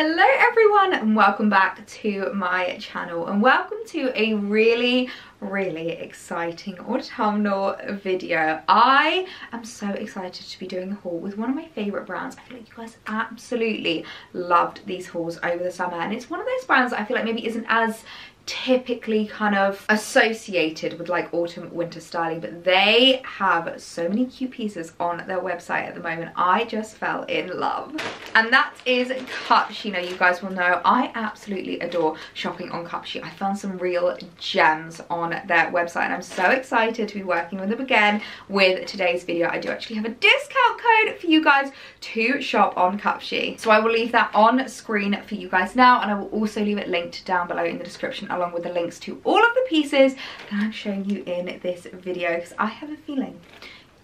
Hello everyone and welcome back to my channel and welcome to a really exciting autumnal video. I am so excited to be doing a haul with one of my favourite brands. I feel like you guys absolutely loved these hauls over the summer, and it's one of those brands that I feel like maybe isn't as typically kind of associated with like autumn winter styling, but they have so many cute pieces on their website at the moment. I just fell in love, and that is Cupshe. You know, you guys will know I absolutely adore shopping on Cupshe. I found some real gems on their website and I'm so excited to be working with them again with today's video. I do actually have a discount code for you guys to shop on Cupshe, so I will leave that on screen for you guys now, and I will also leave it linked down below in the description along with the links to all of the pieces that I'm showing you in this video, because I have a feeling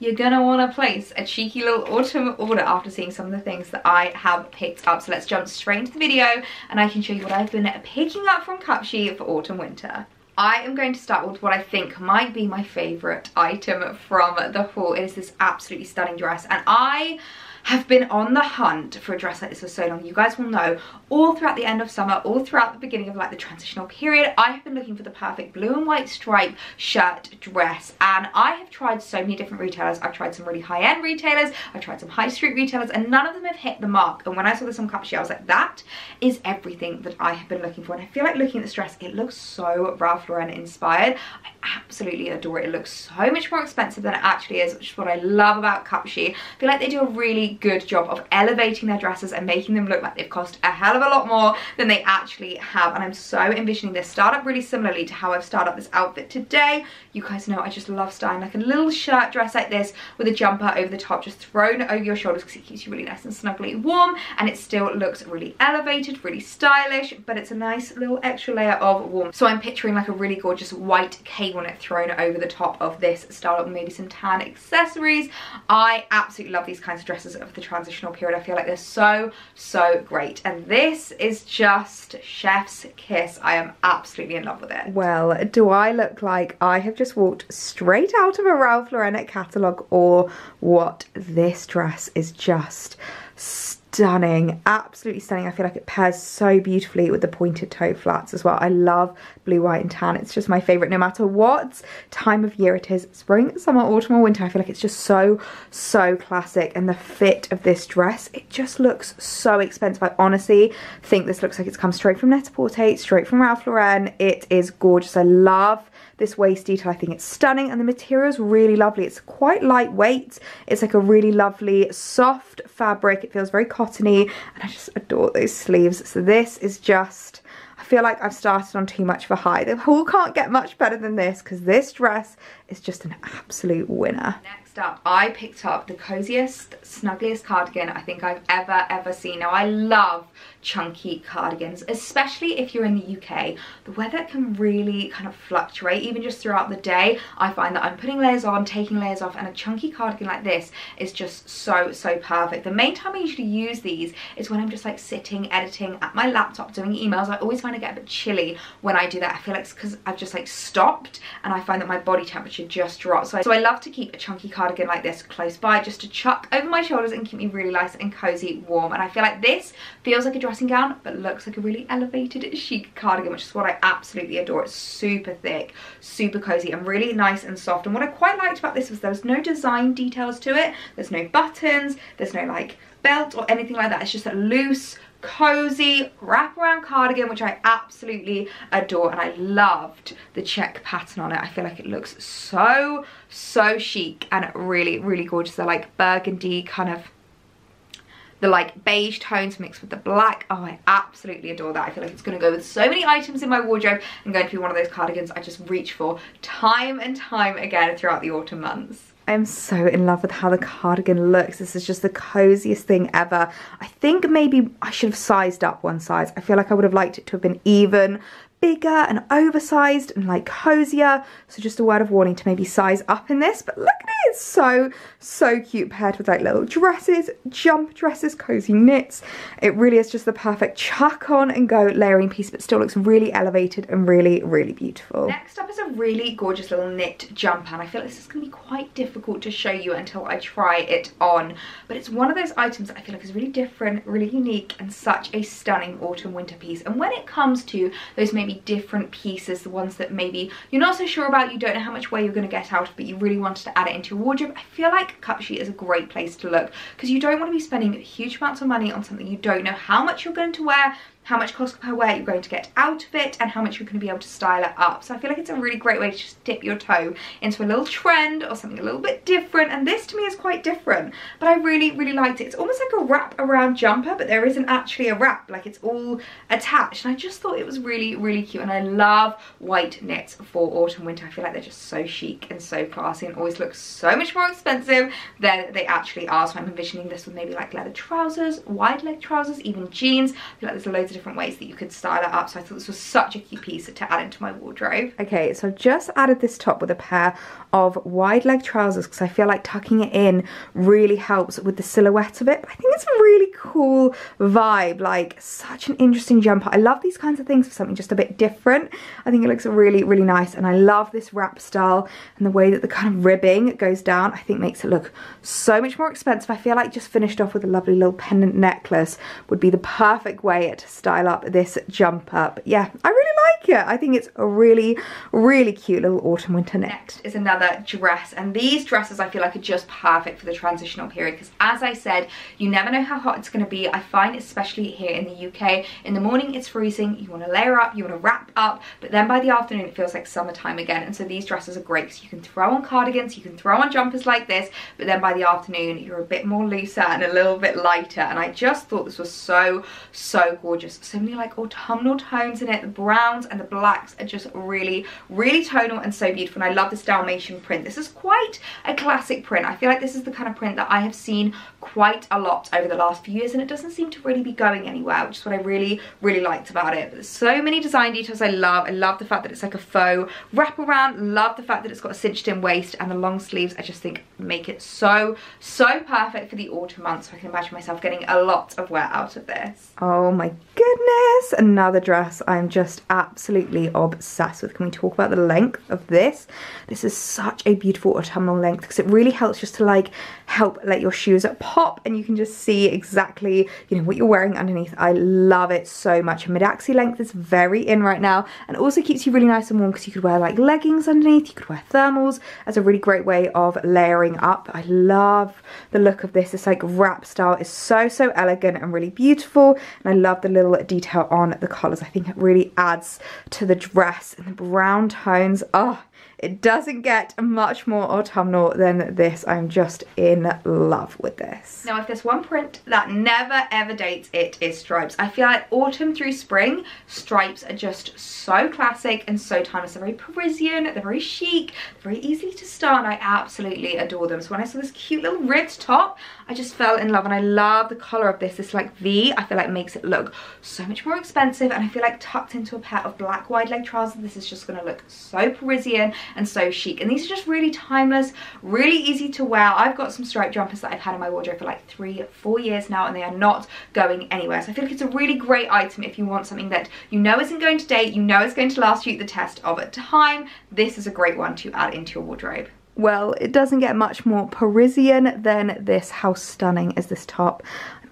you're gonna want to place a cheeky little autumn order after seeing some of the things that I have picked up. So let's jump straight into the video and I can show you what I've been picking up from Cupshe for autumn winter. I am going to start with what I think might be my favourite item from the haul. It is this absolutely stunning dress, and I have been on the hunt for a dress like this for so long. You guys will know all throughout the end of summer, all throughout the beginning of like the transitional period, I have been looking for the perfect blue and white stripe shirt dress, and I have tried so many different retailers. I've tried some really high-end retailers, I've tried some high street retailers, and none of them have hit the mark. And when I saw this on Cupshe, I was like, that is everything that I have been looking for. And I feel like looking at this dress, it looks so Ralph Lauren inspired. I absolutely adore it. It looks so much more expensive than it actually is, which is what I love about Cupshe. I feel like they do a really good job of elevating their dresses and making them look like they've cost a hell of a lot more than they actually have, and I'm so envisioning this start up really similarly to how I've started up this outfit today. You guys know I just love styling like a little shirt dress like this with a jumper over the top, just thrown over your shoulders, because it keeps you really nice and snugly warm, and it still looks really elevated, really stylish, but it's a nice little extra layer of warmth. So I'm picturing like a really gorgeous white cape on it thrown over the top of this style up, maybe some tan accessories. I absolutely love these kinds of dresses of the transitional period. I feel like they're so great, and this is just chef's kiss. I am absolutely in love with it. Well, do I look like I have just walked straight out of a Ralph Lauren catalogue, or what? This dress is just stunning, absolutely stunning. I feel like it pairs so beautifully with the pointed toe flats as well. I love blue, white and tan. It's just my favourite no matter what time of year it is, spring, summer, autumn or winter. I feel like it's just so classic, and the fit of this dress, it just looks so expensive. I honestly think this looks like it's come straight from Net-a-Porter, straight from Ralph Lauren. It is gorgeous. I love this waist detail. I think it's stunning, and the material is really lovely. It's quite lightweight. It's like a really lovely soft fabric. It feels very cottony, and I just adore those sleeves. So this is just, I feel like I've started on too much of a high. The haul can't get much better than this, because this dress is just an absolute winner. Next up, I picked up the coziest, snuggliest cardigan I think I've ever seen. Now, I love chunky cardigans, especially if you're in the UK. The weather can really kind of fluctuate even just throughout the day. I find that I'm putting layers on, taking layers off, and a chunky cardigan like this is just so perfect. The main time I usually use these is when I'm just like sitting, editing at my laptop, doing emails. I always find I get a bit chilly when I do that. I feel like it's because I've just like stopped, and I find that my body temperature just drops. So I love to keep a chunky cardigan like this close by, just to chuck over my shoulders and keep me really nice and cozy, warm. And I feel like this feels like a dressing gown, but looks like a really elevated, chic cardigan, which is what I absolutely adore. It's super thick, super cozy, and really nice and soft. And what I quite liked about this was there was no design details to it. There's no buttons, there's no like belt or anything like that. It's just a loose, cozy wraparound cardigan, which I absolutely adore, and I loved the check pattern on it. I feel like it looks so chic and really gorgeous. They're like burgundy, kind of the like beige tones mixed with the black. Oh, I absolutely adore that. I feel like it's going to go with so many items in my wardrobe and going to be one of those cardigans I just reach for time and time again throughout the autumn months. I'm so in love with how the cardigan looks. This is just the coziest thing ever. I think maybe I should have sized up one size. I feel like I would have liked it to have been even bigger and oversized and like cozier. So just a word of warning to maybe size up in this, but look at it, it's so cute paired with like little dresses, jumper dresses, cozy knits. It really is just the perfect chuck on and go layering piece, but still looks really elevated and really beautiful. Next up is a really gorgeous little knit jumper, and I feel like this is going to be quite difficult to show you until I try it on, but it's one of those items that I feel like is really different, really unique, and such a stunning autumn winter piece. And when it comes to those maybe different pieces, the ones that maybe you're not so sure about, you don't know how much wear you're going to get out of, but you really wanted to add it into your wardrobe, I feel like Cupshe is a great place to look, because you don't want to be spending huge amounts of money on something you don't know how much you're going to wear, how much cost per wear you're going to get out of it, and how much you're going to be able to style it up. So I feel like it's a really great way to just dip your toe into a little trend or something a little bit different, and this to me is quite different, but I really liked it. It's almost like a wrap around jumper, but there isn't actually a wrap, like it's all attached, and I just thought it was really cute. And I love white knits for autumn winter. I feel like they're just so chic and so classy and always look so much more expensive than they actually are. So I'm envisioning this with maybe like leather trousers, wide leg trousers, even jeans. I feel like there's loads of different ways that you could style it up, so I thought this was such a cute piece to add into my wardrobe. Okay, so I've just added this top with a pair of wide leg trousers because I feel like tucking it in really helps with the silhouette of it. I think it's a really cool vibe, like such an interesting jumper. I love these kinds of things for something just a bit different. I think it looks really nice, and I love this wrap style and the way that the kind of ribbing goes down. I think makes it look so much more expensive. I feel like just finished off with a lovely little pendant necklace would be the perfect way to style up this jumper. But yeah, I really like it. I think it's a really cute little autumn winter knit. Next is another dress, and these dresses I feel like are just perfect for the transitional period, because as I said, you never know how hot it's going to be. I find especially here in the UK, in the morning it's freezing, you want to layer up, you want to wrap up, but then by the afternoon it feels like summertime again. And so these dresses are great because you can throw on cardigans, you can throw on jumpers like this, but then by the afternoon you're a bit more looser and a little bit lighter. And I just thought this was so gorgeous. So many like autumnal tones in it. The browns and the blacks are just really tonal and so beautiful. And I love this Dalmatian print. This is quite a classic print. I feel like this is the kind of print that I have seen quite a lot over the last few years, and it doesn't seem to really be going anywhere, which is what I really liked about it. But there's so many design details I love. I love the fact that it's like a faux wraparound, love the fact that it's got a cinched in waist, and the long sleeves I just think make it so perfect for the autumn months. So I can imagine myself getting a lot of wear out of this. Oh my goodness, another dress I'm just absolutely obsessed with. Can we talk about the length of this? This is such a beautiful autumnal length because it really helps just to like help let your shoes pop, and you can just see exactly, you know, what you're wearing underneath. I love it so much. Mid-axi length is very in right now, and also keeps you really nice and warm because you could wear like leggings underneath, you could wear thermals as a really great way of layering up. I love the look of this. This like wrap style is so elegant and really beautiful, and I love the little detail on the collars. I think it really adds to the dress, and the brown tones. Oh, it doesn't get much more autumnal than this. I'm just in love with this. Now, if there's one print that never ever dates, it is stripes. I feel like autumn through spring, stripes are just so classic and so timeless. They're very Parisian, they're very chic, they're very easy to style, and I absolutely adore them. So when I saw this cute little ribbed top, I just fell in love, and I love the color of this. This like V, I feel like makes it look so much more expensive, and I feel like tucked into a pair of black wide leg trousers, this is just gonna look so Parisian and so chic. And these are just really timeless, really easy to wear. I've got some striped jumpers that I've had in my wardrobe for like 3-4 years now, and they are not going anywhere. So I feel like it's a really great item if you want something that you know isn't going to date, you know is going to last you the test of time. This is a great one to add into your wardrobe. Well, it doesn't get much more Parisian than this. How stunning is this top?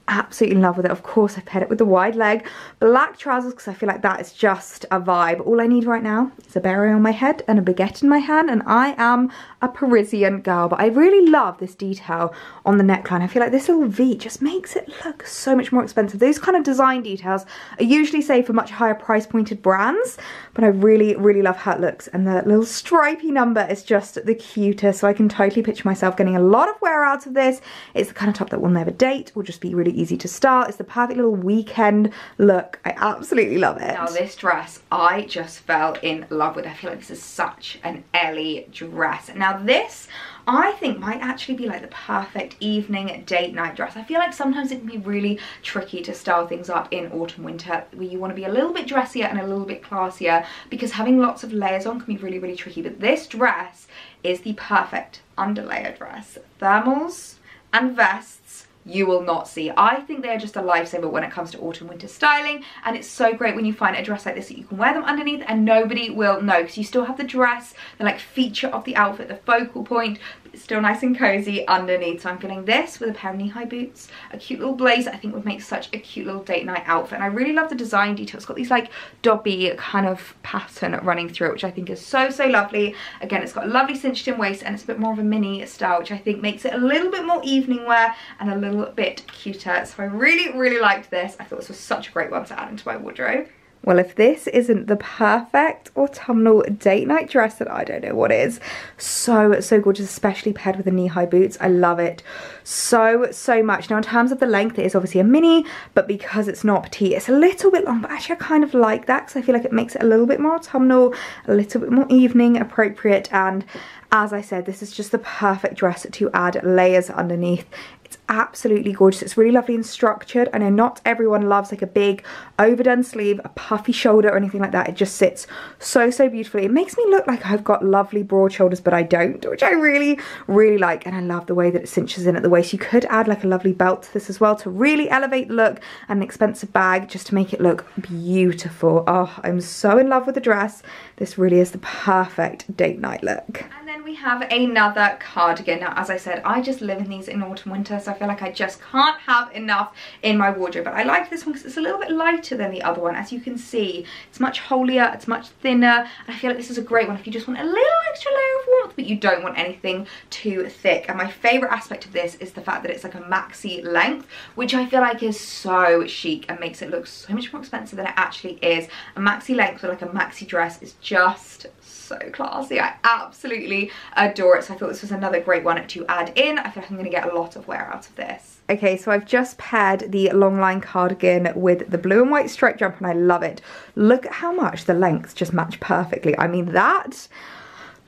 Absolutely in love with it. Of course, I've paired it with the wide leg black trousers because I feel like that is just a vibe. All I need right now is a beret on my head and a baguette in my hand, and I am a Parisian girl. But I really love this detail on the neckline. I feel like this little V just makes it look so much more expensive. Those kind of design details are usually saved for much higher price pointed brands, but I really love how it looks. And the little stripy number is just the cutest, so I can totally picture myself getting a lot of wear out of this. It's the kind of top that will never date, will just be really lovely, easy to style. It's the perfect little weekend look. I absolutely love it. Now this dress, I just fell in love with. I feel like this is such an Ellie dress. Now this, I think, might actually be like the perfect evening date night dress. I feel like sometimes it can be really tricky to style things up in autumn winter, where you want to be a little bit dressier and a little bit classier, because having lots of layers on can be really, really tricky. But this dress is the perfect underlayer dress. Thermals and vests you will not see. I think they're just a lifesaver when it comes to autumn winter styling, and it's so great when you find a dress like this that you can wear them underneath and nobody will know, because you still have the dress, the like feature of the outfit, the focal point, but it's still nice and cozy underneath. So I'm feeling this with a pair of knee-high boots, a cute little blazer. I think would make such a cute little date night outfit, and I really love the design detail. It's got these like dobby kind of pattern running through it, which I think is so, so lovely. Again, it's got a lovely cinched in waist, and it's a bit more of a mini style, which I think makes it a little bit more evening wear and a little bit cuter. So I really, really liked this. I thought this was such a great one to add into my wardrobe. Well, if this isn't the perfect autumnal date night dress, then I don't know what is. So, so gorgeous, especially paired with the knee-high boots. I love it so, so much. Now, in terms of the length, it is obviously a mini, but because it's not petite, it's a little bit long, but actually I kind of like that, because I feel like it makes it a little bit more autumnal, a little bit more evening appropriate, and as I said, this is just the perfect dress to add layers underneath. It's absolutely gorgeous. It's really lovely and structured. I know not everyone loves like a big overdone sleeve, a puffy shoulder or anything like that. It just sits so, so beautifully. It makes me look like I've got lovely broad shoulders, but I don't, which I really, really like. And I love the way that it cinches in at the waist. You could add like a lovely belt to this as well to really elevate the look, and an expensive bag just to make it look beautiful. Oh, I'm so in love with the dress. This really is the perfect date night look. And then we have another cardigan. Now, as I said, I just live in these in autumn winter, so I feel like I just can't have enough in my wardrobe. But I like this one because it's a little bit lighter than the other one. As you can see, it's much holier, it's much thinner, and I feel like this is a great one if you just want a little extra layer of warmth, but you don't want anything too thick. And my favorite aspect of this is the fact that it's like a maxi length, which I feel like is so chic and makes it look so much more expensive than it actually is. A maxi length with like a maxi dress is just so classy. I absolutely adore it. So I thought this was another great one to add in. I feel like I'm going to get a lot of wear out of this. Okay, so I've just paired the long line cardigan with the blue and white striped jumper, and I love it. Look at how much the lengths just match perfectly. I mean, that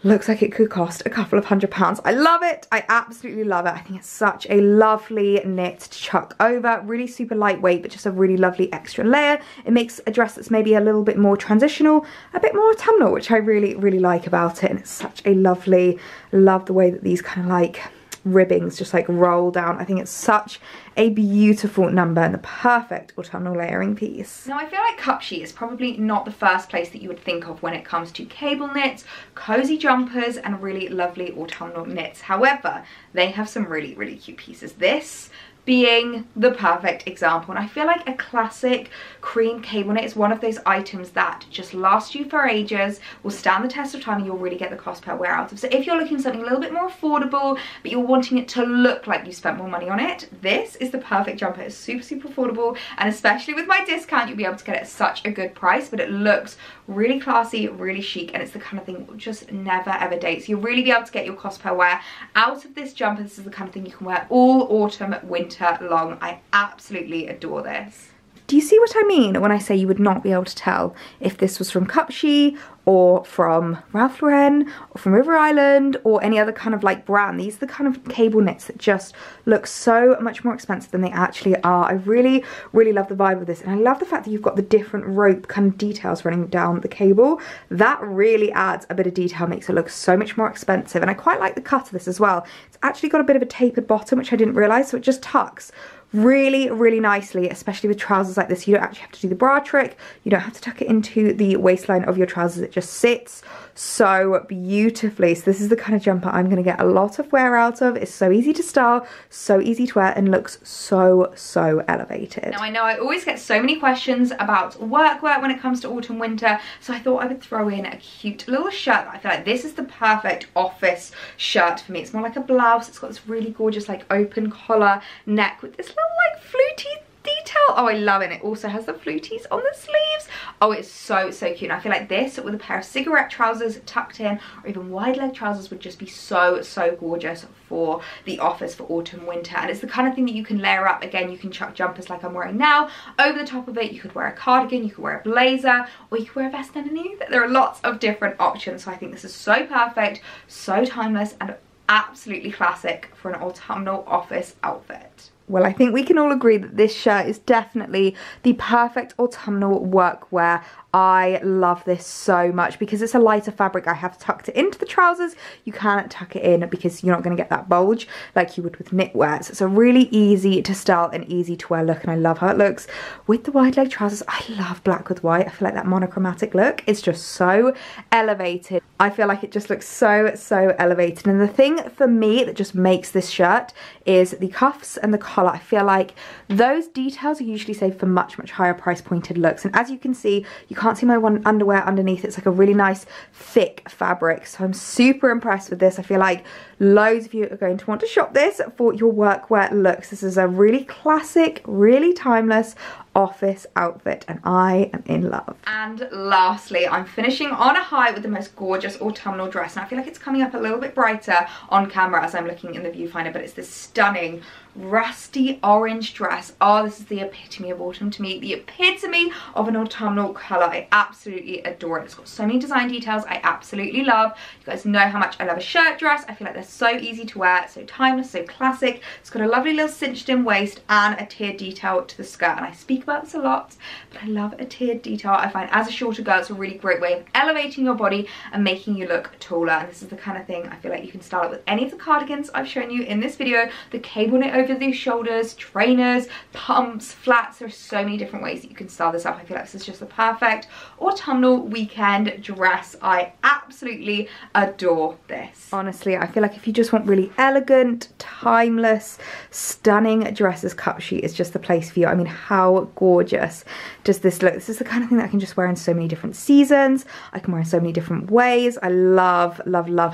looks like it could cost a couple of £100. I love it. I absolutely love it. I think it's such a lovely knit to chuck over. Really super lightweight, but just a really lovely extra layer. It makes a dress that's maybe a little bit more transitional, a bit more autumnal, which I really, really like about it. And it's such a lovely, love the way that these kind of like ribbings just like roll down. I think it's such a beautiful number and the perfect autumnal layering piece. Now I feel like Cupshe is probably not the first place that you would think of when it comes to cable knits, cozy jumpers, and really lovely autumnal knits. However, they have some really, really cute pieces. This being the perfect example, and I feel like a classic cream cable knit is one of those items that just lasts you for ages, will stand the test of time, and you'll really get the cost per wear out of. So if you're looking for something a little bit more affordable, but you're wanting it to look like you spent more money on it, this is the perfect jumper. It's super, super affordable, and especially with my discount, you'll be able to get it at such a good price, but it looks really classy, really chic, and it's the kind of thing that will just never ever date. So you'll really be able to get your cost per wear out of this jumper. This is the kind of thing you can wear all autumn, winter long. I absolutely adore this. Do you see what I mean when I say you would not be able to tell if this was from Cupshe or from Ralph Lauren or from River Island or any other kind of like brand? These are the kind of cable knits that just look so much more expensive than they actually are. I really, really love the vibe of this, and I love the fact that you've got the different rope kind of details running down the cable. That really adds a bit of detail, makes it look so much more expensive. And I quite like the cut of this as well. It's actually got a bit of a tapered bottom, which I didn't realise, so it just tucks really, really nicely, especially with trousers like this. You don't actually have to do the bra trick. You don't have to tuck it into the waistline of your trousers. It just sits so beautifully. So this is the kind of jumper I'm going to get a lot of wear out of. It's so easy to style, so easy to wear, and looks so, so elevated. Now I know I always get so many questions about workwear when it comes to autumn winter, so I thought I would throw in a cute little shirt. I feel like this is the perfect office shirt for me. It's more like a blouse. It's got this really gorgeous like open collar neck with this little like fluty detail. Oh, I love it. It also has the fluties on the sleeves. Oh, it's so cute. And I feel like this with a pair of cigarette trousers tucked in, or even wide leg trousers, would just be so gorgeous for the office for autumn, winter. And it's the kind of thing that you can layer up. Again, you can chuck jumpers like I'm wearing now over the top of it. You could wear a cardigan, you could wear a blazer, or you could wear a vest underneath. There are lots of different options. So I think this is so perfect, so timeless, and absolutely classic for an autumnal office outfit. Well, I think we can all agree that this shirt is definitely the perfect autumnal workwear. I love this so much because it's a lighter fabric. I have tucked it into the trousers. You can't tuck it in because you're not going to get that bulge like you would with knitwear. So it's a really easy to style and easy to wear look, and I love how it looks with the wide leg trousers. I love black with white. I feel like that monochromatic look is just so elevated. I feel like it just looks so elevated. And the thing for me that just makes this shirt is the cuffs and the collar. I feel like those details are usually saved for much higher price pointed looks. And as you can see, you can't see my underwear underneath. It's like a really nice thick fabric. So I'm super impressed with this. I feel like loads of you are going to want to shop this for your workwear looks. This is a really classic, really timeless office outfit, and I am in love. And lastly, I'm finishing on a high with the most gorgeous autumnal dress, and I feel like it's coming up a little bit brighter on camera as I'm looking in the viewfinder, but it's this stunning rusty orange dress. Oh, this is the epitome of autumn to me, the epitome of an autumnal colour. I absolutely adore it. It's got so many design details I absolutely love. You guys know how much I love a shirt dress. I feel like they're so easy to wear, so timeless, so classic. It's got a lovely little cinched in waist and a tiered detail to the skirt, and I speak about this a lot, but I love a tiered detail. I find as a shorter girl it's a really great way of elevating your body and making you look taller, and this is the kind of thing I feel like you can style it with any of the cardigans I've shown you in this video, the cable knit over the shoulders, trainers, pumps, flats. There's so many different ways that you can style this up. I feel like this is just the perfect autumnal weekend dress. I absolutely adore this. Honestly, I feel like if you just want really elegant, timeless, stunning dresses, Cupshe is just the place for you. I mean, how gorgeous does this look? This is the kind of thing that I can just wear in so many different seasons. I can wear in so many different ways. I love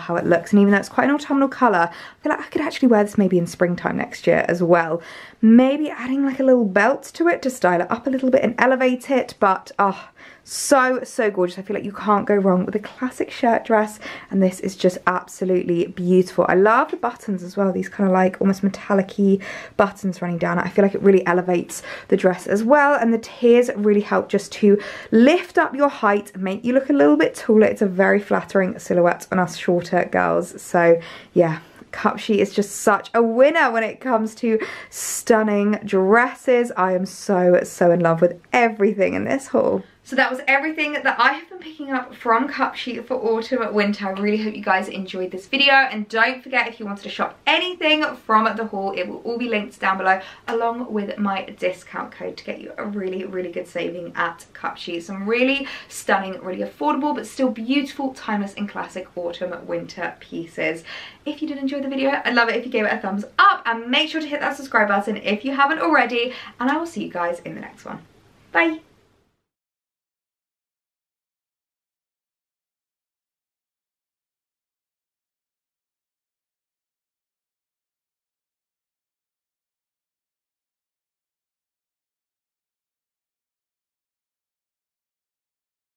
how it looks, and even though it's quite an autumnal colour, I feel like I could actually wear this maybe in springtime next year as well. Maybe adding like a little belt to it to style it up a little bit and elevate it, but oh, so gorgeous. I feel like you can't go wrong with a classic shirt dress, and this is just absolutely beautiful. I love the buttons as well, these kind of like almost metallic-y buttons running down it. I feel like it really elevates the dress as well, and the tiers really help just to lift up your height and make you look a little bit taller. It's a very flattering silhouette on us shorter girls. So yeah, Cupshe is just such a winner when it comes to stunning dresses. I am so in love with everything in this haul. So that was everything that I have been picking up from Cupshe for autumn winter. I really hope you guys enjoyed this video, and don't forget, if you wanted to shop anything from the haul, it will all be linked down below along with my discount code to get you a really good saving at Cupshe. Some really stunning, really affordable but still beautiful, timeless and classic autumn winter pieces. If you did enjoy the video, I'd love it if you gave it a thumbs up, and make sure to hit that subscribe button if you haven't already, and I will see you guys in the next one. Bye!